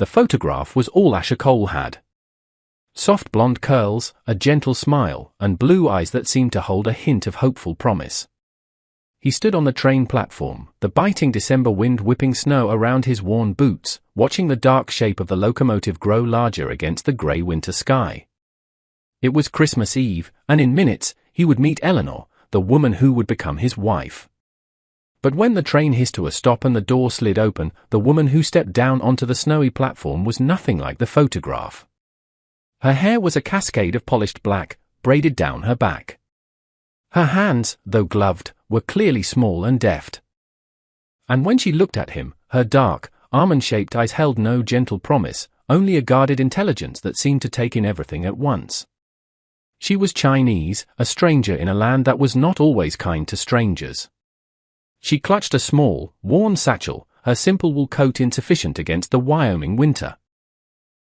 The photograph was all Asher Cole had. Soft blonde curls, a gentle smile, and blue eyes that seemed to hold a hint of hopeful promise. He stood on the train platform, the biting December wind whipping snow around his worn boots, watching the dark shape of the locomotive grow larger against the grey winter sky. It was Christmas Eve, and in minutes, he would meet Eleanor, the woman who would become his wife. But when the train hissed to a stop and the door slid open, the woman who stepped down onto the snowy platform was nothing like the photograph. Her hair was a cascade of polished black, braided down her back. Her hands, though gloved, were clearly small and deft. And when she looked at him, her dark, almond-shaped eyes held no gentle promise, only a guarded intelligence that seemed to take in everything at once. She was Chinese, a stranger in a land that was not always kind to strangers. She clutched a small, worn satchel, her simple wool coat insufficient against the Wyoming winter.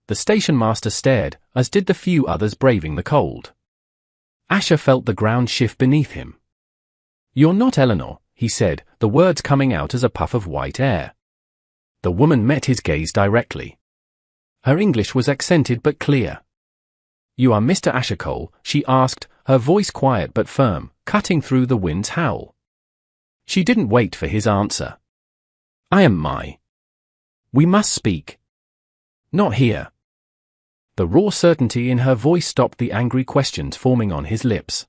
The station master stared, as did the few others braving the cold. Asher felt the ground shift beneath him. "You're not Eleanor," he said, the words coming out as a puff of white air. The woman met his gaze directly. Her English was accented but clear. "You are Mr. Asher Cole?" she asked, her voice quiet but firm, cutting through the wind's howl. She didn't wait for his answer. "I am my. We must speak." "Not here." The raw certainty in her voice stopped the angry questions forming on his lips.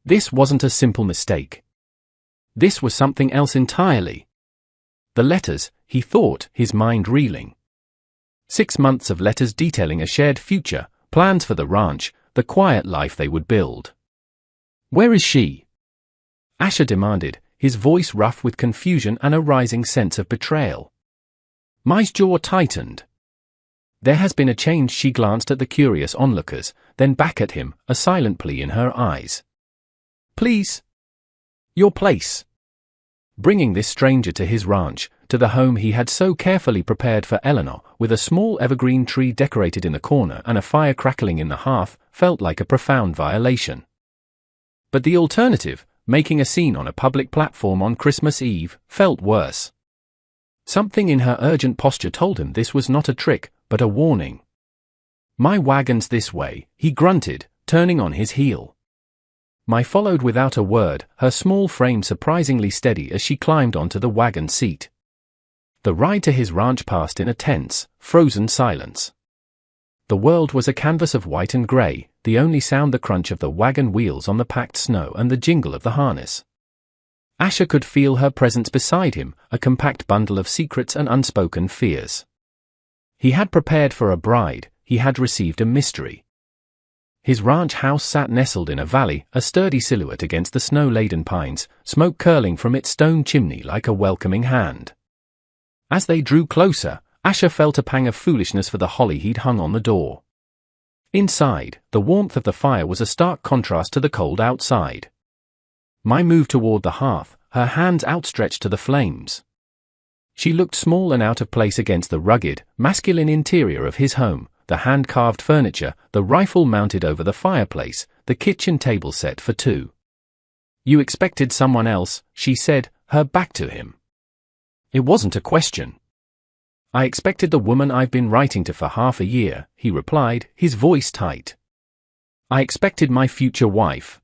This wasn't a simple mistake. This was something else entirely. The letters, he thought, his mind reeling. 6 months of letters detailing a shared future, plans for the ranch, the quiet life they would build. "Where is she?" Asher demanded, his voice rough with confusion and a rising sense of betrayal. My jaw tightened. "There has been a change." She glanced at the curious onlookers, then back at him, a silent plea in her eyes. "Please. Your place." Bringing this stranger to his ranch, to the home he had so carefully prepared for Eleanor, with a small evergreen tree decorated in the corner and a fire crackling in the hearth, felt like a profound violation. But the alternative, making a scene on a public platform on Christmas Eve, felt worse. Something in her urgent posture told him this was not a trick, but a warning. "My wagon's this way," he grunted, turning on his heel. Mai followed without a word, her small frame surprisingly steady as she climbed onto the wagon seat. The ride to his ranch passed in a tense, frozen silence. The world was a canvas of white and grey, the only sound the crunch of the wagon wheels on the packed snow and the jingle of the harness. Asher could feel her presence beside him, a compact bundle of secrets and unspoken fears. He had prepared for a bride, he had received a mystery. His ranch house sat nestled in a valley, a sturdy silhouette against the snow-laden pines, smoke curling from its stone chimney like a welcoming hand. As they drew closer, Asher felt a pang of foolishness for the holly he'd hung on the door. Inside, the warmth of the fire was a stark contrast to the cold outside. Mai moved toward the hearth, her hands outstretched to the flames. She looked small and out of place against the rugged, masculine interior of his home, the hand-carved furniture, the rifle mounted over the fireplace, the kitchen table set for two. "You expected someone else," she said, her back to him. "It wasn't a question." "I expected the woman I've been writing to for half a year," he replied, his voice tight. "I expected my future wife."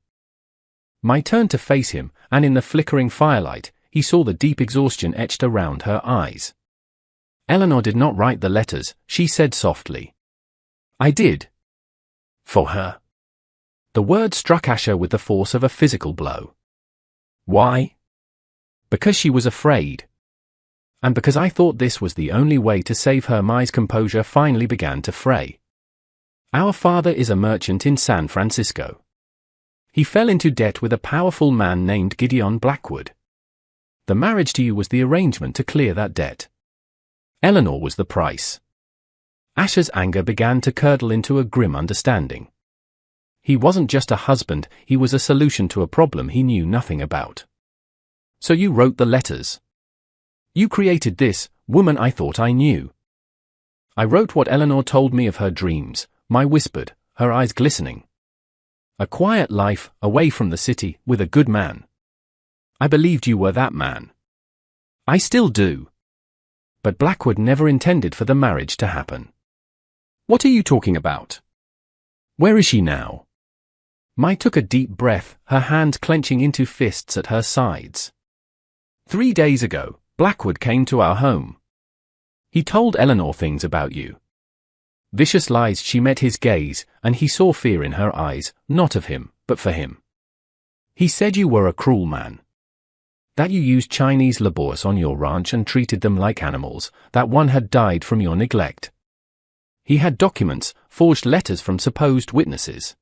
Mai turned to face him, and in the flickering firelight, he saw the deep exhaustion etched around her eyes. "Eleanor did not write the letters," she said softly. "I did. For her." The word struck Asher with the force of a physical blow. "Why?" "Because she was afraid. And because I thought this was the only way to save her." Mai's composure finally began to fray. "Our father is a merchant in San Francisco. He fell into debt with a powerful man named Gideon Blackwood. The marriage to you was the arrangement to clear that debt. Eleanor was the price." Asher's anger began to curdle into a grim understanding. He wasn't just a husband, he was a solution to a problem he knew nothing about. "So you wrote the letters. You created this woman I thought I knew." "I wrote what Eleanor told me of her dreams," Mai whispered, her eyes glistening. "A quiet life, away from the city, with a good man. I believed you were that man. I still do." But Blackwood never intended for the marriage to happen. What are you talking about? Where is she now? Mai took a deep breath, her hands clenching into fists at her sides. 3 days ago, Blackwood came to our home. He told Eleanor things about you. Vicious lies. She met his gaze, and he saw fear in her eyes, not of him, but for him. He said you were a cruel man. That you used Chinese laborers on your ranch and treated them like animals, that one had died from your neglect. He had documents, forged letters from supposed witnesses.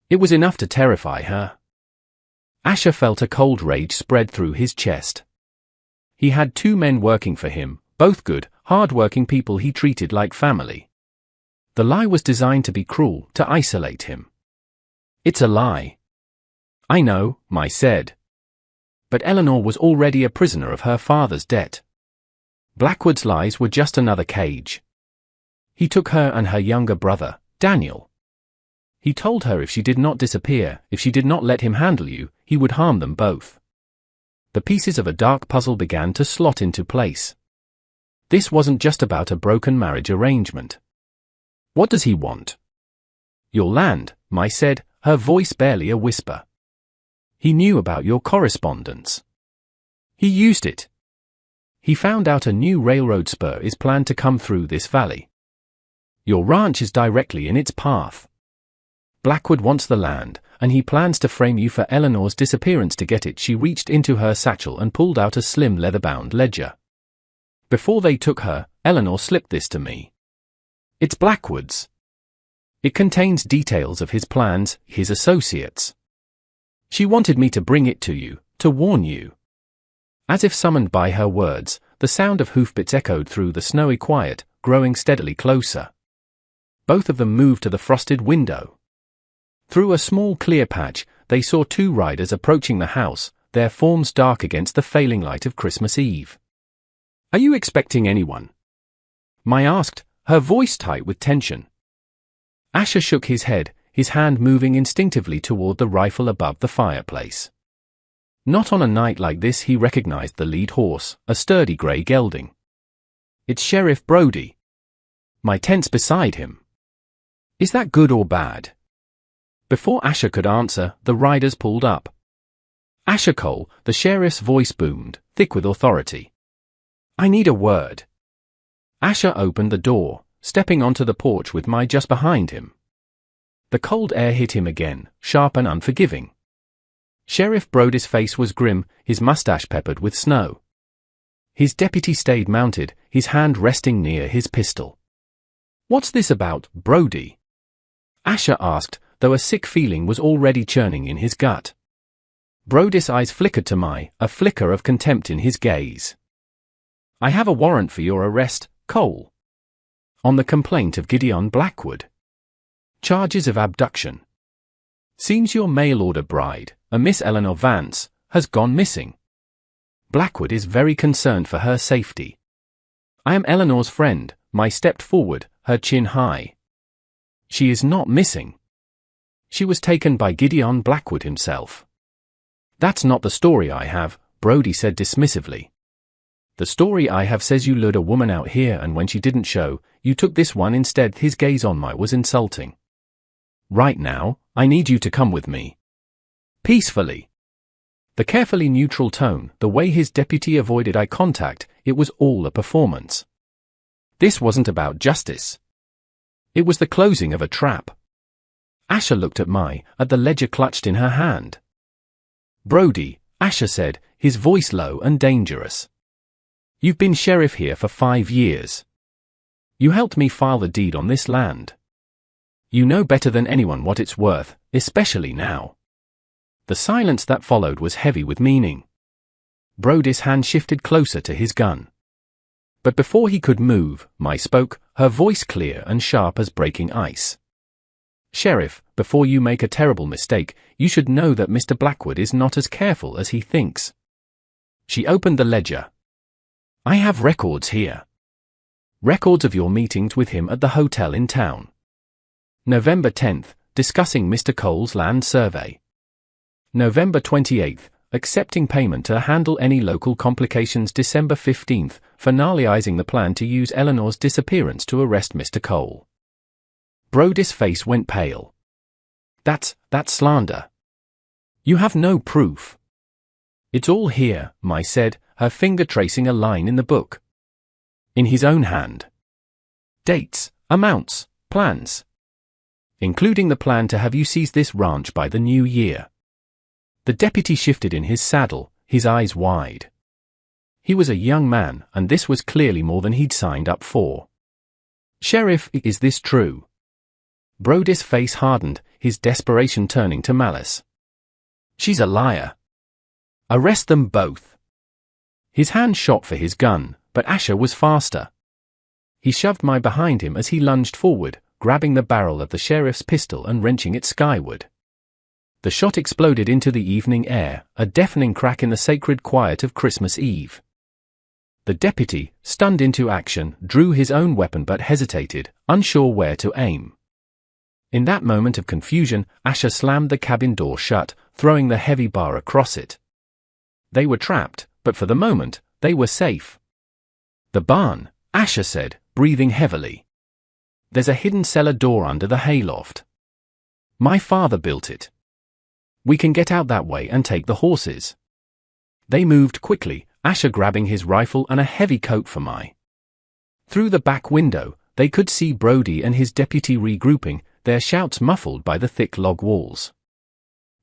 It was enough to terrify her. Asher felt a cold rage spread through his chest. He had 2 men working for him, both good, hard-working people he treated like family. The lie was designed to be cruel, to isolate him. It's a lie. I know, Mai said. But Eleanor was already a prisoner of her father's debt. Blackwood's lies were just another cage. He took her and her younger brother, Daniel. He told her if she did not disappear, if she did not let him handle you, he would harm them both. The pieces of a dark puzzle began to slot into place. This wasn't just about a broken marriage arrangement. What does he want? Your land, Mai said, her voice barely a whisper. He knew about your correspondence. He used it. He found out a new railroad spur is planned to come through this valley. Your ranch is directly in its path. Blackwood wants the land, and he plans to frame you for Eleanor's disappearance. To get it, she reached into her satchel and pulled out a slim leather-bound ledger. Before they took her, Eleanor slipped this to me. It's Blackwood's. It contains details of his plans, his associates. She wanted me to bring it to you, to warn you. As if summoned by her words, the sound of hoofbeats echoed through the snowy quiet, growing steadily closer. Both of them moved to the frosted window. Through a small clear patch, they saw 2 riders approaching the house, their forms dark against the failing light of Christmas Eve. Are you expecting anyone? Mai asked, her voice tight with tension. Asher shook his head, his hand moving instinctively toward the rifle above the fireplace. Not on a night like this. He recognized the lead horse, a sturdy grey gelding. It's Sheriff Brody. Mai tensed beside him. Is that good or bad? Before Asher could answer, the riders pulled up. Asher Cole, the sheriff's voice boomed, thick with authority. I need a word. Asher opened the door, stepping onto the porch with Mai just behind him. The cold air hit him again, sharp and unforgiving. Sheriff Brody's face was grim, his mustache peppered with snow. His deputy stayed mounted, his hand resting near his pistol. What's this about, Brody? Asher asked, though a sick feeling was already churning in his gut. Brody's eyes flickered to Mai, a flicker of contempt in his gaze. I have a warrant for your arrest, Cole. On the complaint of Gideon Blackwood. Charges of abduction. Seems your mail-order bride, a Miss Eleanor Vance, has gone missing. Blackwood is very concerned for her safety. I am Eleanor's friend. Mai stepped forward, her chin high. She is not missing. She was taken by Gideon Blackwood himself. That's not the story I have, Brody said dismissively. The story I have says you lured a woman out here, and when she didn't show, you took this one instead. His gaze on Mai was insulting. Right now, I need you to come with me. Peacefully. The carefully neutral tone, the way his deputy avoided eye contact, it was all a performance. This wasn't about justice. It was the closing of a trap. Asher looked at Mai, at the ledger clutched in her hand. Brody, Asher said, his voice low and dangerous. You've been sheriff here for 5 years. You helped me file the deed on this land. You know better than anyone what it's worth, especially now. The silence that followed was heavy with meaning. Brody's hand shifted closer to his gun. But before he could move, Mai spoke, her voice clear and sharp as breaking ice. Sheriff, before you make a terrible mistake, you should know that Mr. Blackwood is not as careful as he thinks. She opened the ledger. I have records here. Records of your meetings with him at the hotel in town. November 10th, discussing Mr. Cole's land survey. November 28th, accepting payment to handle any local complications. December 15th, finalizing the plan to use Eleanor's disappearance to arrest Mr. Cole. Brody's face went pale. That's slander. You have no proof. It's all here, Mai said, her finger tracing a line in the book. In his own hand. Dates, amounts, plans. Including the plan to have you seize this ranch by the new year. The deputy shifted in his saddle, his eyes wide. He was a young man, and this was clearly more than he'd signed up for. Sheriff, is this true? Brody's face hardened, his desperation turning to malice. She's a liar. Arrest them both. His hand shot for his gun, but Asher was faster. He shoved Mai behind him as he lunged forward, grabbing the barrel of the sheriff's pistol and wrenching it skyward. The shot exploded into the evening air, a deafening crack in the sacred quiet of Christmas Eve. The deputy, stunned into action, drew his own weapon but hesitated, unsure where to aim. In that moment of confusion, Asher slammed the cabin door shut, throwing the heavy bar across it. They were trapped, but for the moment, they were safe. The barn, Asher said, breathing heavily. There's a hidden cellar door under the hayloft. My father built it. We can get out that way and take the horses. They moved quickly, Asher grabbing his rifle and a heavy coat for Mai. Through the back window, they could see Brody and his deputy regrouping, their shouts muffled by the thick log walls.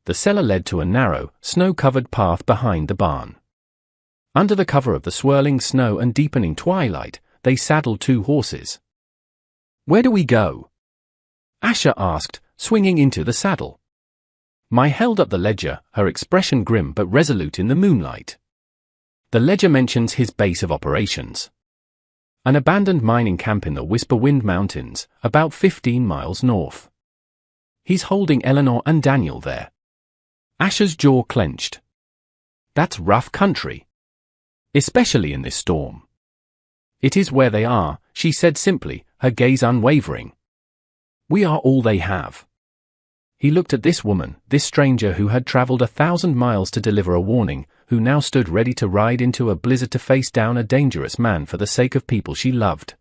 The cellar led to a narrow, snow-covered path behind the barn. Under the cover of the swirling snow and deepening twilight, they saddled 2 horses. Where do we go? Asher asked, swinging into the saddle. Mai held up the ledger, her expression grim but resolute in the moonlight. The ledger mentions his base of operations. An abandoned mining camp in the Whisperwind Mountains, about 15 miles north. He's holding Eleanor and Daniel there. Asher's jaw clenched. That's rough country. Especially in this storm. It is where they are, she said simply, her gaze unwavering. We are all they have. He looked at this woman, this stranger who had traveled 1,000 miles to deliver a warning, who now stood ready to ride into a blizzard to face down a dangerous man for the sake of people she loved.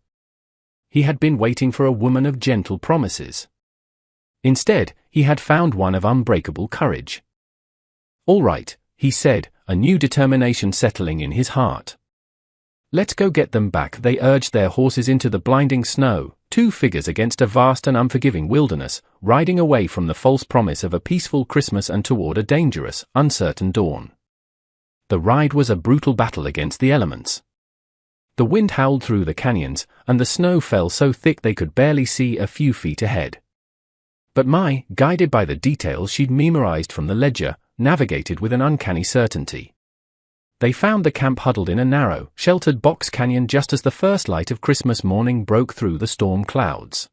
He had been waiting for a woman of gentle promises. Instead, he had found one of unbreakable courage. All right, he said, a new determination settling in his heart. Let's go get them back. They urged their horses into the blinding snow, 2 figures against a vast and unforgiving wilderness, riding away from the false promise of a peaceful Christmas and toward a dangerous, uncertain dawn. The ride was a brutal battle against the elements. The wind howled through the canyons, and the snow fell so thick they could barely see a few feet ahead. But Mai, guided by the details she'd memorized from the ledger, navigated with an uncanny certainty. They found the camp huddled in a narrow, sheltered box canyon just as the first light of Christmas morning broke through the storm clouds.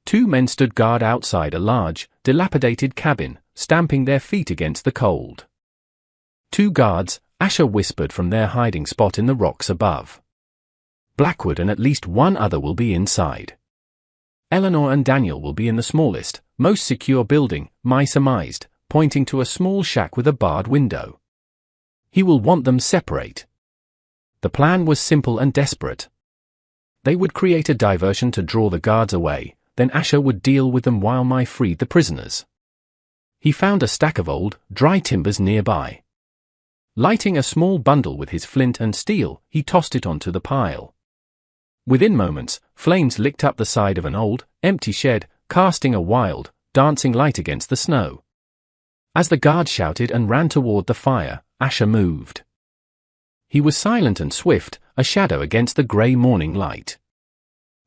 2 men stood guard outside a large, dilapidated cabin, stamping their feet against the cold. 2 guards, Asher whispered from their hiding spot in the rocks above. Blackwood and at least 1 other will be inside. Eleanor and Daniel will be in the smallest, most secure building, Mai surmised, pointing to a small shack with a barred window. He will want them separate. The plan was simple and desperate. They would create a diversion to draw the guards away, then Asher would deal with them while Mai freed the prisoners. He found a stack of old, dry timbers nearby. Lighting a small bundle with his flint and steel, he tossed it onto the pile. Within moments, flames licked up the side of an old, empty shed, casting a wild, dancing light against the snow. As the guards shouted and ran toward the fire, Asher moved. He was silent and swift, a shadow against the grey morning light.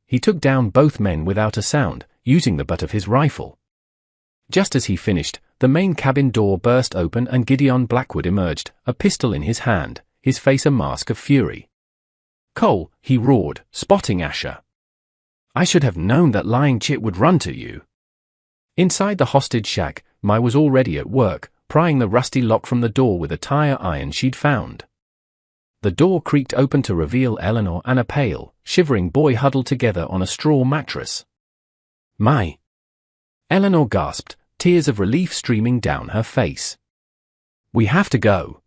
He took down both men without a sound, using the butt of his rifle. Just as he finished, the main cabin door burst open and Gideon Blackwood emerged, a pistol in his hand, his face a mask of fury. "Cole," he roared, spotting Asher. "I should have known that lying chit would run to you." Inside the hostage shack, Mai was already at work, prying the rusty lock from the door with a tire iron she'd found. The door creaked open to reveal Eleanor and a pale, shivering boy huddled together on a straw mattress. "Mai!" Eleanor gasped, tears of relief streaming down her face. We have to go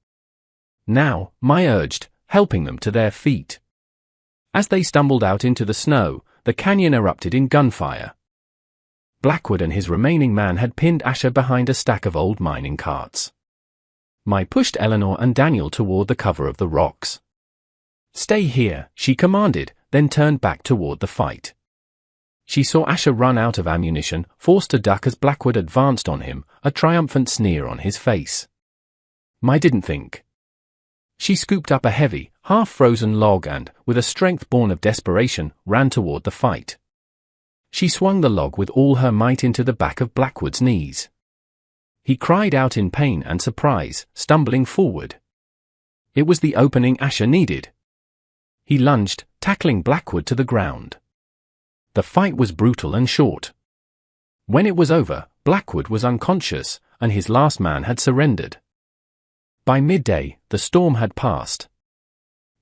now, Mai urged, helping them to their feet. As they stumbled out into the snow, the canyon erupted in gunfire. Blackwood and his remaining man had pinned Asher behind a stack of old mining carts. Mai pushed Eleanor and Daniel toward the cover of the rocks. "Stay here," she commanded, then turned back toward the fight. She saw Asher run out of ammunition, forced to duck as Blackwood advanced on him, a triumphant sneer on his face. Mai didn't think. She scooped up a heavy, half-frozen log and, with a strength born of desperation, ran toward the fight. She swung the log with all her might into the back of Blackwood's knees. He cried out in pain and surprise, stumbling forward. It was the opening Asher needed. He lunged, tackling Blackwood to the ground. The fight was brutal and short. When it was over, Blackwood was unconscious, and his last man had surrendered. By midday, the storm had passed.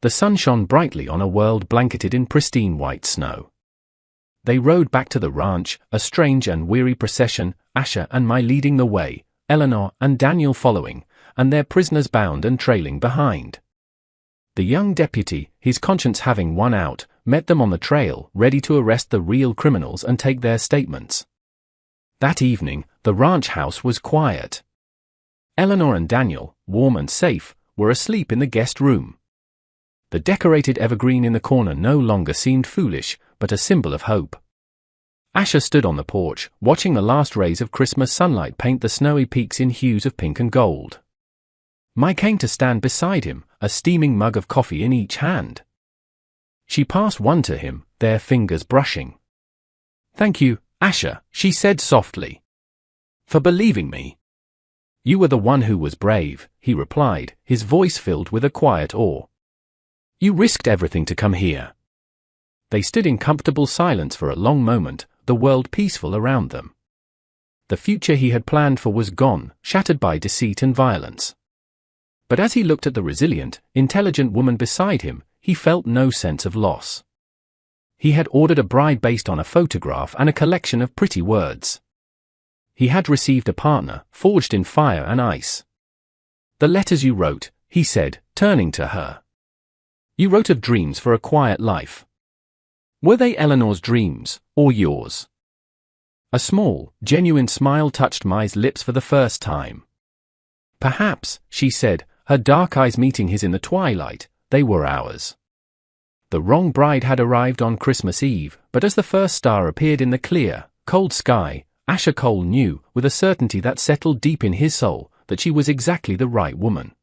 The sun shone brightly on a world blanketed in pristine white snow. They rode back to the ranch, a strange and weary procession, Asher and Mai leading the way, Eleanor and Daniel following, and their prisoners bound and trailing behind. The young deputy, his conscience having won out, met them on the trail, ready to arrest the real criminals and take their statements. That evening, the ranch house was quiet. Eleanor and Daniel, warm and safe, were asleep in the guest room. The decorated evergreen in the corner no longer seemed foolish, but a symbol of hope. Asher stood on the porch, watching the last rays of Christmas sunlight paint the snowy peaks in hues of pink and gold. Mai came to stand beside him, a steaming mug of coffee in each hand. She passed one to him, their fingers brushing. "Thank you, Asher," she said softly. "For believing me." "You were the one who was brave," he replied, his voice filled with a quiet awe. "You risked everything to come here." They stood in comfortable silence for a long moment, the world peaceful around them. The future he had planned for was gone, shattered by deceit and violence. But as he looked at the resilient, intelligent woman beside him, he felt no sense of loss. He had ordered a bride based on a photograph and a collection of pretty words. He had received a partner, forged in fire and ice. "The letters you wrote," he said, turning to her. "You wrote of dreams for a quiet life. Were they Eleanor's dreams, or yours?" A small, genuine smile touched Mai's lips for the first time. "Perhaps," she said, her dark eyes meeting his in the twilight, "they were ours." The wrong bride had arrived on Christmas Eve, but as the first star appeared in the clear, cold sky, Asher Cole knew, with a certainty that settled deep in his soul, that she was exactly the right woman.